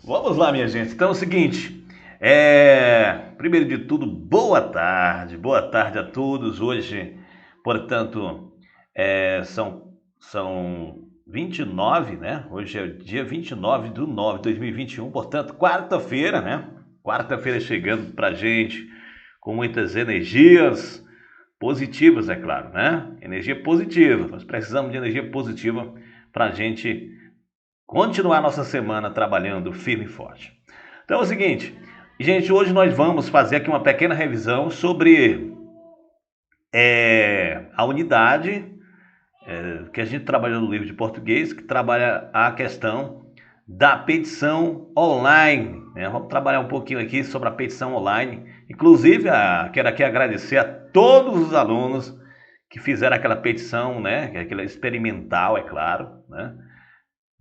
Vamos lá, minha gente. Então é o seguinte, primeiro de tudo, boa tarde a todos. Hoje, portanto, são 29, né? Hoje é o dia 29/9/2021, portanto, quarta-feira, né? Quarta-feira chegando pra gente com muitas energias positivas, é claro, né? Energia positiva. Nós precisamos de energia positiva para a gente continuar nossa semana trabalhando firme e forte. Então é o seguinte, gente, hoje nós vamos fazer aqui uma pequena revisão sobre a unidade que a gente trabalhou no livro de português, que trabalha a questão da petição online, né? Vamos trabalhar um pouquinho aqui sobre a petição online. Inclusive, quero aqui agradecer a todos os alunos que fizeram aquela petição, né? Aquela experimental, é claro, né?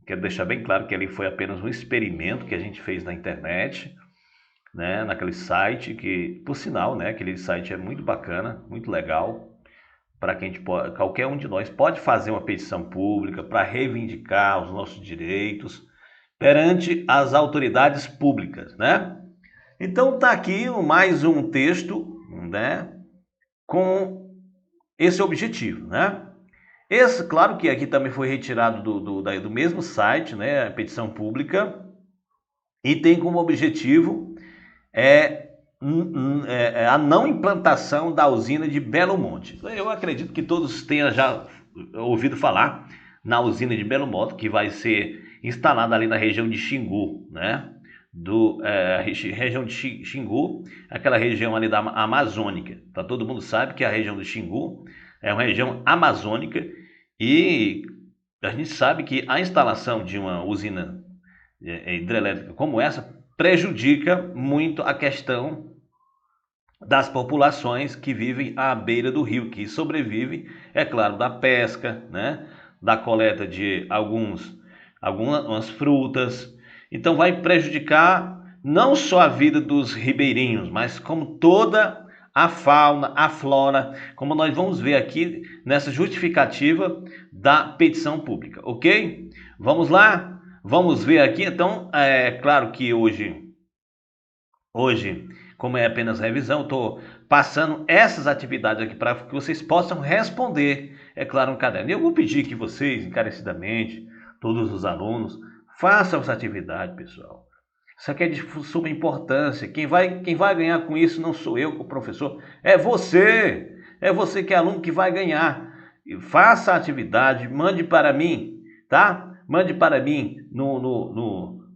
Quero deixar bem claro que ali foi apenas um experimento que a gente fez na internet, né, naquele site que, por sinal, né, aquele site é muito bacana, muito legal, para quem qualquer um de nós pode fazer uma petição pública para reivindicar os nossos direitos perante as autoridades públicas, né? Então tá aqui mais um texto, né, com esse objetivo, né? Esse, claro que aqui também foi retirado do mesmo site, né, a petição pública, e tem como objetivo a não implantação da usina de Belo Monte. Eu acredito que todos tenham já ouvido falar na usina de Belo Monte, que vai ser instalada ali na região de Xingu, né? Região de Xingu, aquela região ali da Amazônica. Tá, todo mundo sabe que a região do Xingu é uma região amazônica e a gente sabe que a instalação de uma usina hidrelétrica como essa prejudica muito a questão das populações que vivem à beira do rio, que sobrevivem, é claro, da pesca, né? Da coleta de algumas frutas. Então vai prejudicar não só a vida dos ribeirinhos, mas como toda a fauna, a flora, como nós vamos ver aqui nessa justificativa da petição pública, ok? Vamos lá? Vamos ver aqui, então, é claro que hoje, como é apenas revisão, estou passando essas atividades aqui para que vocês possam responder, é claro, no caderno. Eu vou pedir que vocês, encarecidamente, todos os alunos, façam essa atividade, pessoal. Isso aqui é de suma importância. Quem vai ganhar com isso não sou eu, o professor, é você. É você que é aluno que vai ganhar. Faça a atividade, mande para mim, tá? Mande para mim no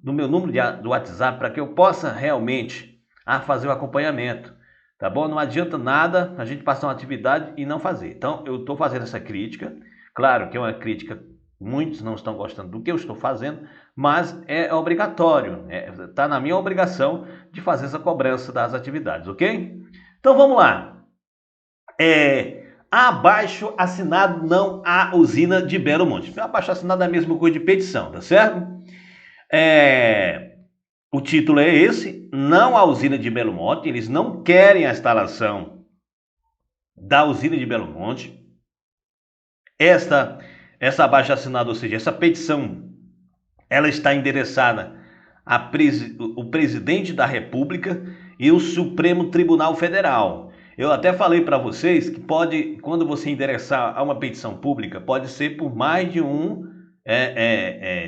meu número do WhatsApp para que eu possa realmente fazer o acompanhamento, tá bom? Não adianta nada a gente passar uma atividade e não fazer. Então, eu estou fazendo essa crítica. Claro que é uma crítica, muitos não estão gostando do que eu estou fazendo, mas é obrigatório, está na minha obrigação de fazer essa cobrança das atividades, ok? Então, vamos lá. Abaixo assinado não a usina de Belo Monte. Abaixo assinado é a mesma coisa de petição, tá certo? O título é esse, não a usina de Belo Monte, eles não querem a instalação da usina de Belo Monte. Essa abaixo assinada, ou seja, essa petição, ela está endereçada ao presidente da República e o Supremo Tribunal Federal. Eu até falei para vocês que quando você endereçar a uma petição pública, pode ser por mais de um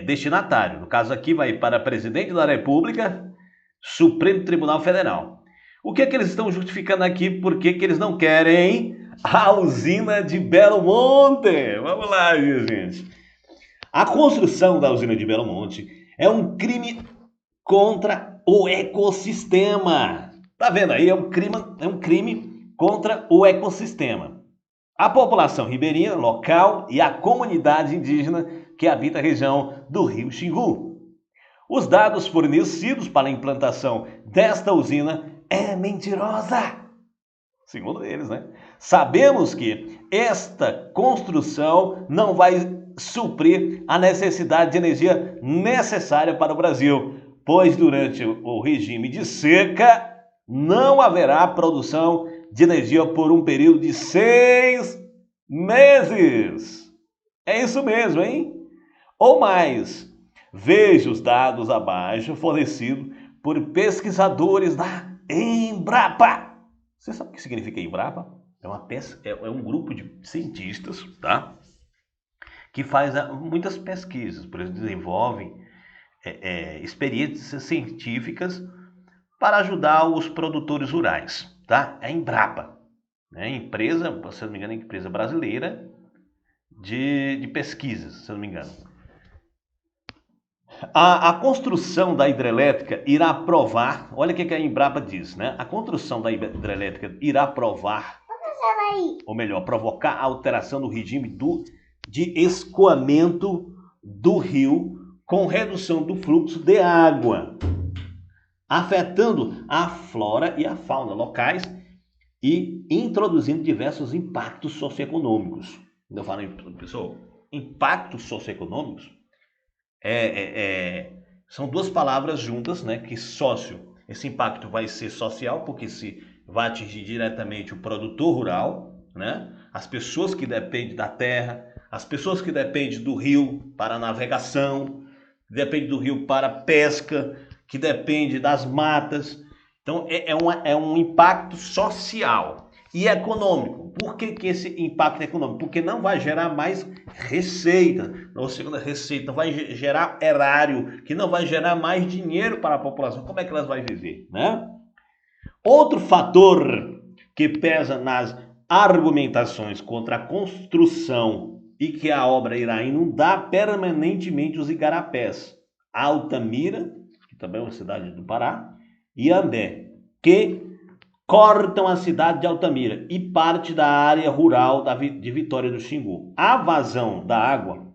destinatário. No caso aqui vai para presidente da República, Supremo Tribunal Federal. O que é que eles estão justificando aqui? Por que eles não querem a usina de Belo Monte? Vamos lá, gente. A construção da usina de Belo Monte é um crime contra o ecossistema. Tá vendo aí? É um crime contra o ecossistema. A população ribeirinha local e a comunidade indígena que habita a região do Rio Xingu. Os dados fornecidos para a implantação desta usina é mentirosa, segundo eles, né? Sabemos que esta construção não vai suprir a necessidade de energia necessária para o Brasil, pois durante o regime de seca não haverá produção de energia por um período de 6 meses. É isso mesmo, hein? Ou mais. Veja os dados abaixo fornecidos por pesquisadores da Embrapa. Você sabe o que significa Embrapa? É um grupo de cientistas, tá? Que faz muitas pesquisas, por exemplo, desenvolvem experiências científicas para ajudar os produtores rurais, tá? É a Embrapa, né? Empresa, se eu não me engano, é empresa brasileira de pesquisas, se eu não me engano. A construção da hidrelétrica irá provar, olha o que a Embrapa diz, né? A construção da hidrelétrica irá provar, ou melhor, provocar a alteração do regime de escoamento do rio com redução do fluxo de água, afetando a flora e a fauna locais e introduzindo diversos impactos socioeconômicos. Quando eu falo, pessoal, impactos socioeconômicos são duas palavras juntas, né? Que esse impacto vai ser social, porque se vai atingir diretamente o produtor rural, né? As pessoas que dependem da terra, as pessoas que dependem do rio para navegação, que dependem do rio para pesca, que dependem das matas. Então é um impacto social e econômico. Por que esse impacto econômico? Porque não vai gerar mais receita, ou segunda receita, vai gerar erário, que não vai gerar mais dinheiro para a população. Como é que elas vão viver, né? Outro fator que pesa nas argumentações contra a construção e que a obra irá inundar permanentemente os igarapés, Altamira, que também é uma cidade do Pará, e Ambé, que cortam a cidade de Altamira e parte da área rural de Vitória do Xingu. A vazão da água,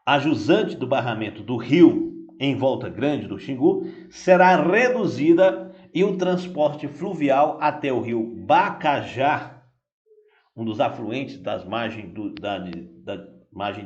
a jusante do barramento do rio em Volta Grande do Xingu, será reduzida e o transporte fluvial até o rio Bacajá, um dos afluentes da margem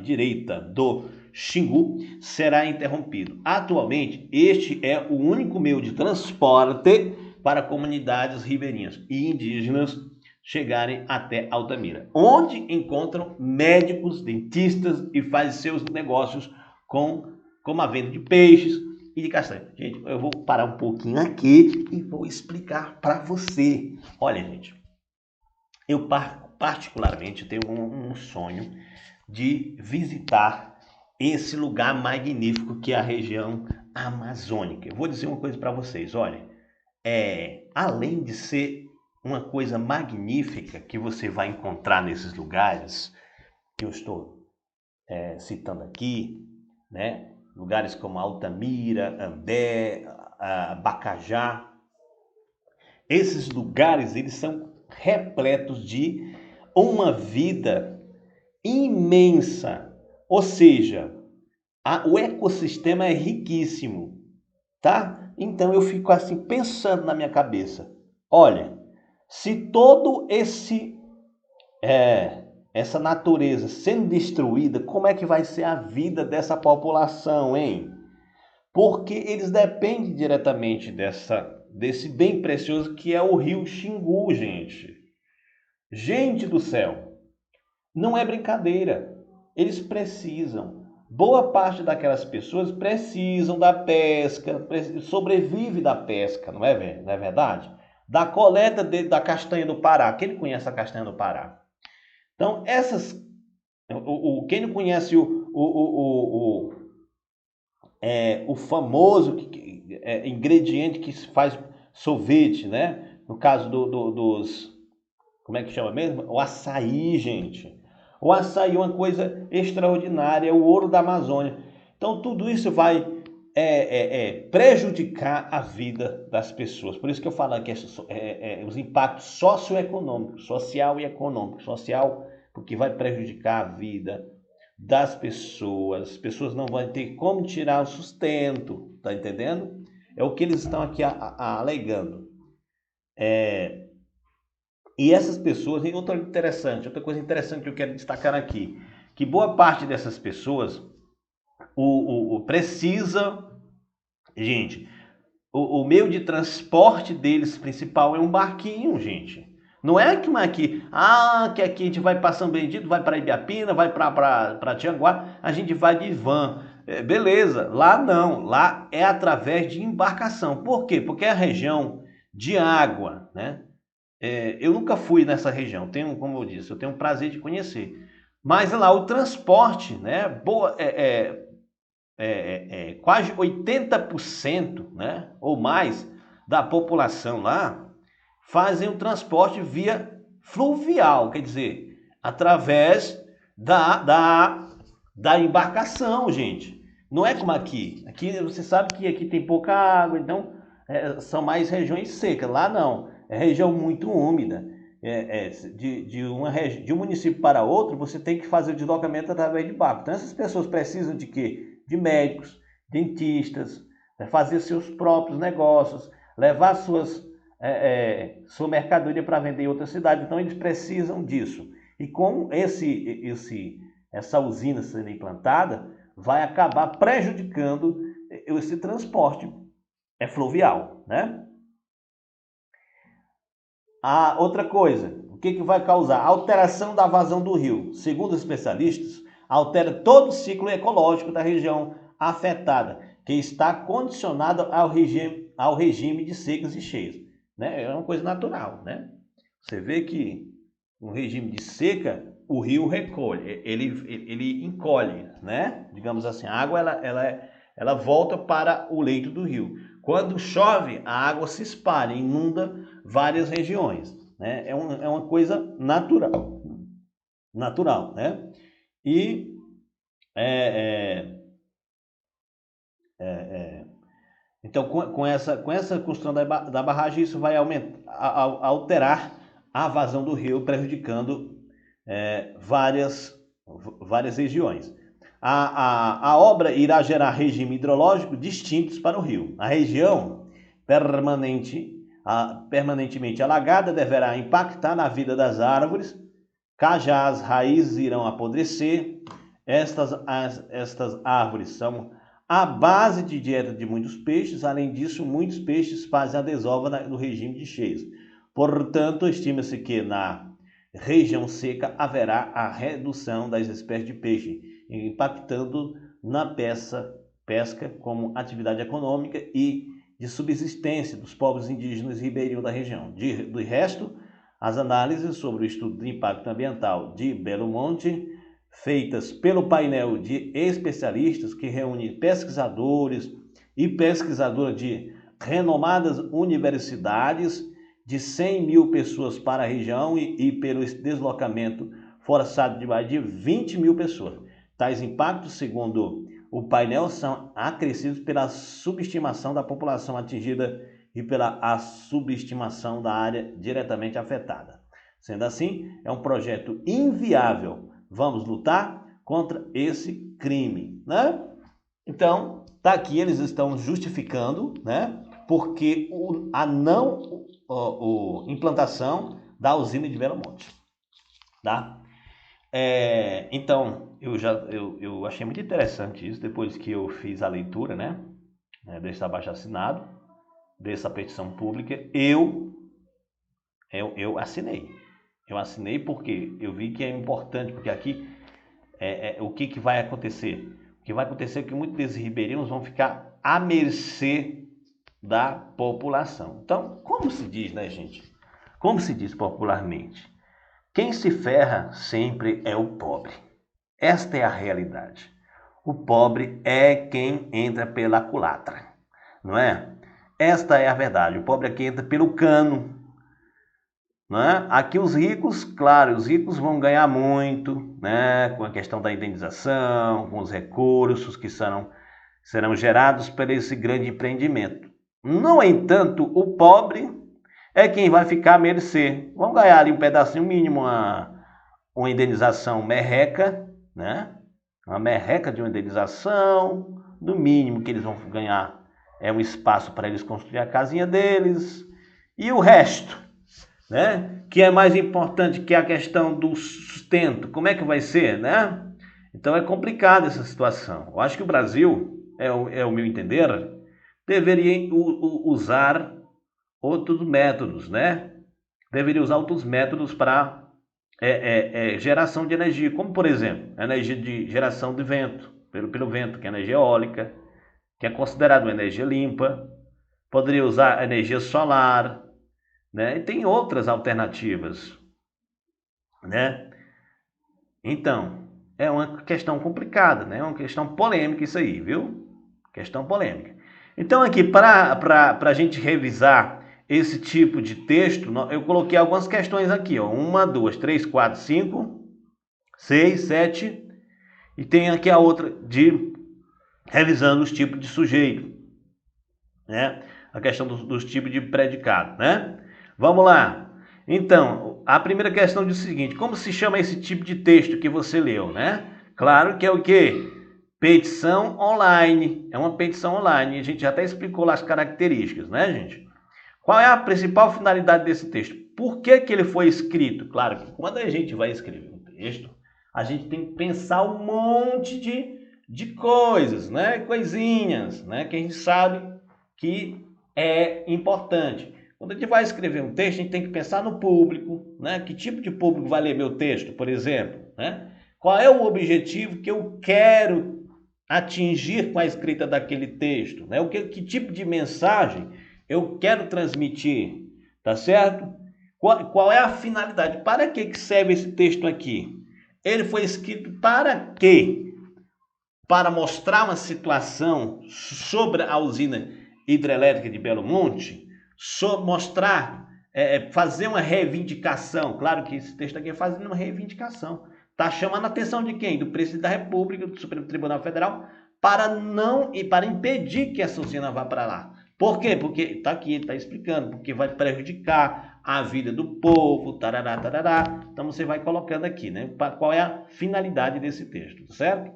direita do Xingu, será interrompido. Atualmente, este é o único meio de transporte para comunidades ribeirinhas e indígenas chegarem até Altamira, onde encontram médicos, dentistas e fazem seus negócios como a venda de peixes e de castanha. Gente, eu vou parar um pouquinho aqui e vou explicar para você. Olha, gente, eu particularmente tenho um sonho de visitar esse lugar magnífico que é a região amazônica. Eu vou dizer uma coisa para vocês, olha, além de ser uma coisa magnífica que você vai encontrar nesses lugares que eu estou citando aqui, né? Lugares como Altamira, Ambé, Bacajá. Esses lugares, eles são repletos de uma vida imensa. Ou seja, o ecossistema é riquíssimo, tá? Então eu fico assim pensando na minha cabeça. Olha, se todo essa natureza sendo destruída, como é que vai ser a vida dessa população, hein? Porque eles dependem diretamente desse bem precioso que é o rio Xingu, gente. Gente do céu, não é brincadeira. Eles precisam. Boa parte daquelas pessoas precisam da pesca, sobrevive da pesca, não é verdade? Da coleta da castanha do Pará. Quem não conhece a castanha do Pará? Então, quem não conhece o famoso ingrediente que se faz sorvete, né? No caso dos... Como é que chama mesmo? O açaí, gente. O açaí é uma coisa extraordinária, é o ouro da Amazônia. Então, tudo isso vai prejudicar a vida das pessoas. Por isso que eu falo que os impactos socioeconômicos, social e econômico. Social, porque vai prejudicar a vida das pessoas. As pessoas não vão ter como tirar o sustento, tá entendendo? É o que eles estão aqui alegando. E essas pessoas, e outra coisa interessante que eu quero destacar aqui, que boa parte dessas pessoas precisa, gente, o meio de transporte deles principal é um barquinho, gente. Não é que aqui a gente vai para São Benedito, vai para Ibiapina, vai para Tianguá, a gente vai de van. Beleza, lá não, lá é através de embarcação. Por quê? Porque é a região de água, né? Eu nunca fui nessa região, tenho, como eu disse, eu tenho o prazer de conhecer. Mas lá o transporte, né? Quase 80%, né? Ou mais da população lá fazem o transporte via fluvial, quer dizer, através da embarcação, gente. Não é como aqui. Aqui você sabe que aqui tem pouca água, então são mais regiões secas. Lá não, é região muito úmida. De um município para outro, você tem que fazer o deslocamento através de barco. Então essas pessoas precisam de quê? De médicos, dentistas, fazer seus próprios negócios, levar sua mercadoria para vender em outra cidade. Então eles precisam disso. E com essa usina sendo implantada, vai acabar prejudicando esse transporte fluvial, né? A outra coisa, o que vai causar? Alteração da vazão do rio. Segundo os especialistas, altera todo o ciclo ecológico da região afetada, que está condicionada ao regime de secas e cheias. Né? É uma coisa natural, né? Você vê que no regime de seca, o rio recolhe, ele encolhe, né? Digamos assim, a água ela volta para o leito do rio. Quando chove, a água se espalha, inunda várias regiões, né? É uma coisa natural, né? E então com essa construção da barragem, isso vai alterar a vazão do rio, prejudicando várias regiões. A obra irá gerar regime hidrológico distintos para o rio. A região permanentemente alagada deverá impactar na vida das árvores, já as raízes irão apodrecer. Estas árvores são a base de dieta de muitos peixes. Além disso, muitos peixes fazem a desova no regime de cheias. Portanto, estima-se que na região seca haverá a redução das espécies de peixe, impactando na pesca como atividade econômica e de subsistência dos povos indígenas ribeirinhos da região. Do resto, as análises sobre o estudo de impacto ambiental de Belo Monte, feitas pelo painel de especialistas que reúne pesquisadores e pesquisadoras de renomadas universidades, de 100 mil pessoas para a região e pelo deslocamento forçado de mais de 20 mil pessoas. Tais impactos, segundo o painel, são acrescidos pela subestimação da população atingida e pela subestimação da área diretamente afetada. Sendo assim, é um projeto inviável. Vamos lutar contra esse crime, né? Então, tá aqui, eles estão justificando, né? Porque a não implantação da usina de Belo Monte, tá? Então, eu achei muito interessante isso, depois que eu fiz a leitura, né? Desse abaixo-assinado, dessa petição pública, eu assinei. Eu assinei porque eu vi que é importante, porque aqui o que vai acontecer? O que vai acontecer é que muitos desses ribeirinhos vão ficar à mercê da população. Então, como se diz, né, gente? Como se diz popularmente? Quem se ferra sempre é o pobre. Esta é a realidade. O pobre é quem entra pela culatra, não é? Esta é a verdade. O pobre é quem entra pelo cano, não é? Aqui os ricos, claro, os ricos vão ganhar muito, né? Com a questão da indenização, com os recursos que serão gerados por esse grande empreendimento. No entanto, o pobre é quem vai ficar à mercê. Vão ganhar ali um pedacinho mínimo, uma indenização merreca, né? Uma merreca de uma indenização, no mínimo que eles vão ganhar é um espaço para eles construir a casinha deles, e o resto, né? Que é mais importante, que a questão do sustento, como é que vai ser, né? Então é complicada essa situação. Eu acho que o Brasil, é o meu entender, deveria usar outros métodos, né? Deveria usar outros métodos para geração de energia, como por exemplo, a energia de geração de vento, pelo vento, que é energia eólica, que é considerada uma energia limpa. Poderia usar energia solar, né? E tem outras alternativas, né? Então, é uma questão complicada, né? É uma questão polêmica isso aí, viu? Questão polêmica. Então, aqui, para a gente revisar esse tipo de texto, eu coloquei algumas questões aqui, ó. 1, 2, 3, 4, 5, 6, 7. E tem aqui a outra de revisando os tipos de sujeito, né? A questão dos tipos de predicado, né? Vamos lá. Então, a primeira questão diz o seguinte: como se chama esse tipo de texto que você leu, né? Claro que é o quê? Petição online. É uma petição online. A gente já até explicou lá as características, né, gente? Qual é a principal finalidade desse texto? Por que que ele foi escrito? Claro que quando a gente vai escrever um texto, a gente tem que pensar um monte de coisas, né? Coisinhas, né? Que a gente sabe que é importante. Quando a gente vai escrever um texto, a gente tem que pensar no público, né? Que tipo de público vai ler meu texto, por exemplo, né? Qual é o objetivo que eu quero atingir com a escrita daquele texto, né? Que tipo de mensagem eu quero transmitir, tá certo? Qual é a finalidade? Para que serve esse texto aqui? Ele foi escrito para quê? Para mostrar uma situação sobre a usina hidrelétrica de Belo Monte, mostrar, fazer uma reivindicação. Claro que esse texto aqui é fazendo uma reivindicação. Está chamando a atenção de quem? Do presidente da República, do Supremo Tribunal Federal, para impedir que essa usina vá para lá. Por quê? Porque está aqui, está explicando, porque vai prejudicar a vida do povo, tarará, tarará. Então você vai colocando aqui, né? Qual é a finalidade desse texto, certo?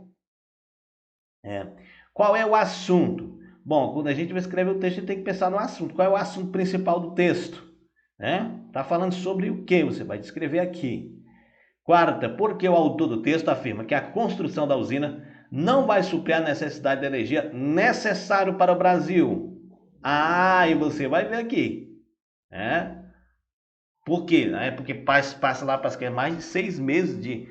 Qual é o assunto? Bom, quando a gente vai escrever o texto, a gente tem que pensar no assunto. Qual é o assunto principal do texto? Está falando sobre o que? Você vai descrever aqui. Quarta, porque o autor do texto afirma que a construção da usina não vai suprir a necessidade de energia necessária para o Brasil. E você vai ver aqui. Por quê? Porque passa lá para mais de 6 meses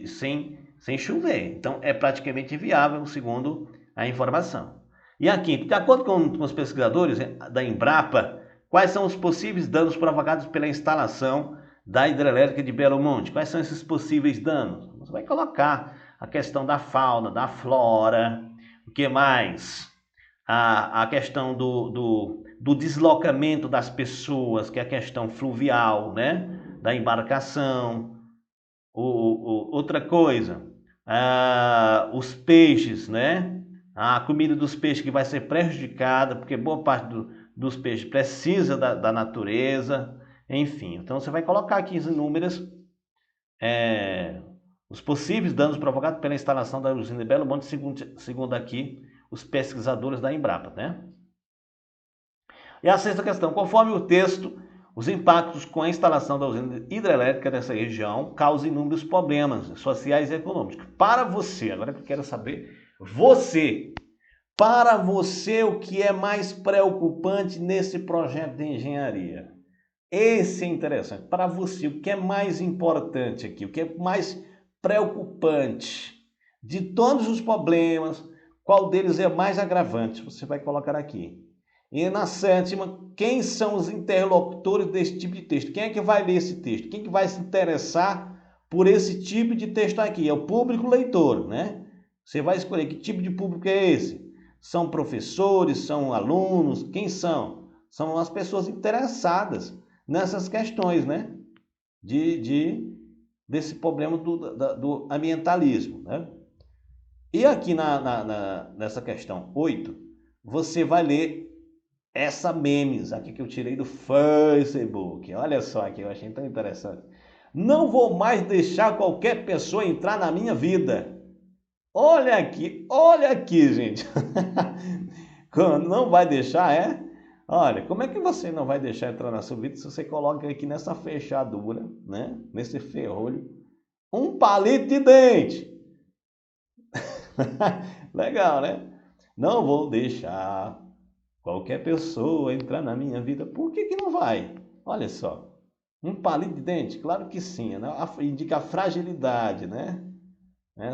sem chover. Então, é praticamente inviável, segundo a informação. E aqui, de acordo com os pesquisadores da Embrapa, quais são os possíveis danos provocados pela instalação da hidrelétrica de Belo Monte? Quais são esses possíveis danos? Você vai colocar a questão da fauna, da flora, o que mais? A questão do deslocamento das pessoas, que é a questão fluvial, né? Da embarcação. Outra coisa, os peixes, né? A comida dos peixes que vai ser prejudicada, porque boa parte dos peixes precisa da natureza, enfim. Então você vai colocar aqui as inúmeras, os possíveis danos provocados pela instalação da usina de Belo Monte, segundo aqui os pesquisadores da Embrapa, né? E a sexta questão, conforme o texto, os impactos com a instalação da usina hidrelétrica nessa região causam inúmeros problemas sociais e econômicos. Para você, agora que eu quero saber, para você, o que é mais preocupante nesse projeto de engenharia? Esse é interessante. Para você, o que é mais importante aqui? O que é mais preocupante? De todos os problemas, qual deles é mais agravante? Você vai colocar aqui. E na sétima, quem são os interlocutores desse tipo de texto? Quem é que vai ler esse texto? Quem que vai se interessar por esse tipo de texto aqui? É o público leitor, né? Você vai escolher que tipo de público é esse? São professores, são alunos? Quem são? São as pessoas interessadas nessas questões, né? Desse problema do ambientalismo, né? E aqui nessa questão 8, você vai ler essa memes aqui que eu tirei do Facebook. Olha só aqui, eu achei tão interessante. Não vou mais deixar qualquer pessoa entrar na minha vida. Olha aqui, gente. Não vai deixar, é? Olha, como é que você não vai deixar entrar na sua vida se você coloca aqui nessa fechadura, né? Nesse ferrolho, um palito de dente. Legal, né? Não vou deixar qualquer pessoa entrar na minha vida. Por que não vai? Olha só. Um palito de dente? Claro que sim, né? Indica a fragilidade, né?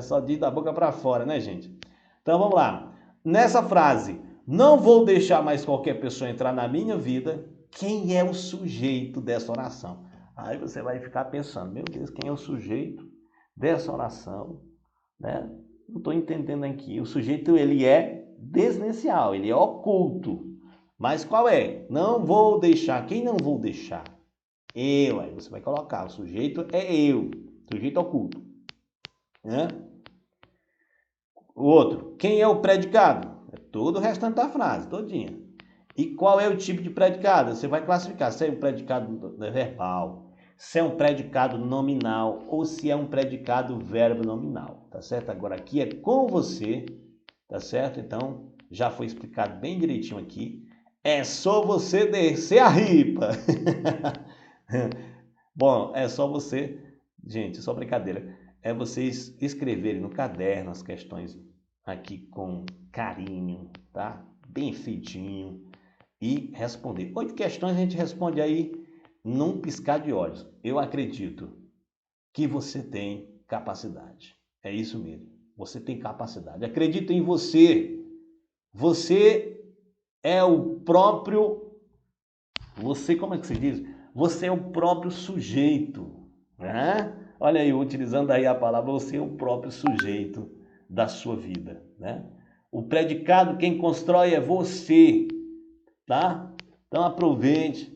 Só diz da boca para fora, né, gente? Então vamos lá. Nessa frase, não vou deixar mais qualquer pessoa entrar na minha vida. Quem é o sujeito dessa oração? Aí você vai ficar pensando, meu Deus, quem é o sujeito dessa oração? Né? Não estou entendendo aqui. O sujeito, ele é desnencial, ele é oculto. Mas qual é? Não vou deixar. Quem não vou deixar? Eu. Aí você vai colocar, o sujeito é eu. Sujeito oculto. Né? O outro, quem é o predicado? É todo o restante da frase, todinha. E qual é o tipo de predicado? Você vai classificar se é um predicado verbal, se é um predicado nominal ou se é um predicado verbo nominal, tá certo? Agora aqui é com você, tá certo? Então já foi explicado bem direitinho aqui. É só você descer a ripa. Bom, é só você, gente, só brincadeira. É vocês escreverem no caderno as questões aqui com carinho, tá? Bem feitinho e responder. 8 questões a gente responde aí num piscar de olhos. Eu acredito que você tem capacidade. É isso mesmo. Você tem capacidade. Acredito em você. Você é o próprio. Você, como é que se diz? Você é o próprio sujeito. Né? Olha aí, utilizando aí a palavra, você é o próprio sujeito da sua vida. Né? O predicado, quem constrói é você. Tá? Então aproveite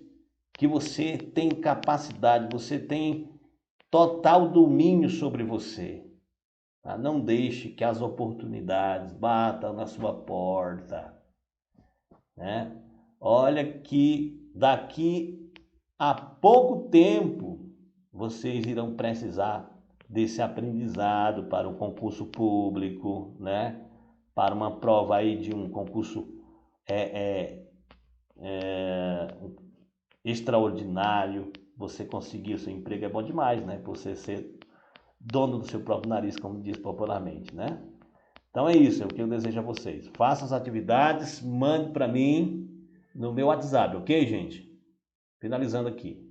que você tem capacidade, você tem total domínio sobre você. Tá? Não deixe que as oportunidades batam na sua porta. Né? Olha que daqui a pouco tempo vocês irão precisar desse aprendizado para um concurso público, né? Para uma prova aí de um concurso extraordinário. Você conseguir o seu emprego é bom demais, né? Você ser dono do seu próprio nariz, como diz popularmente, né? Então é isso, é o que eu desejo a vocês. Façam as atividades, mande para mim no meu WhatsApp, ok, gente? Finalizando aqui.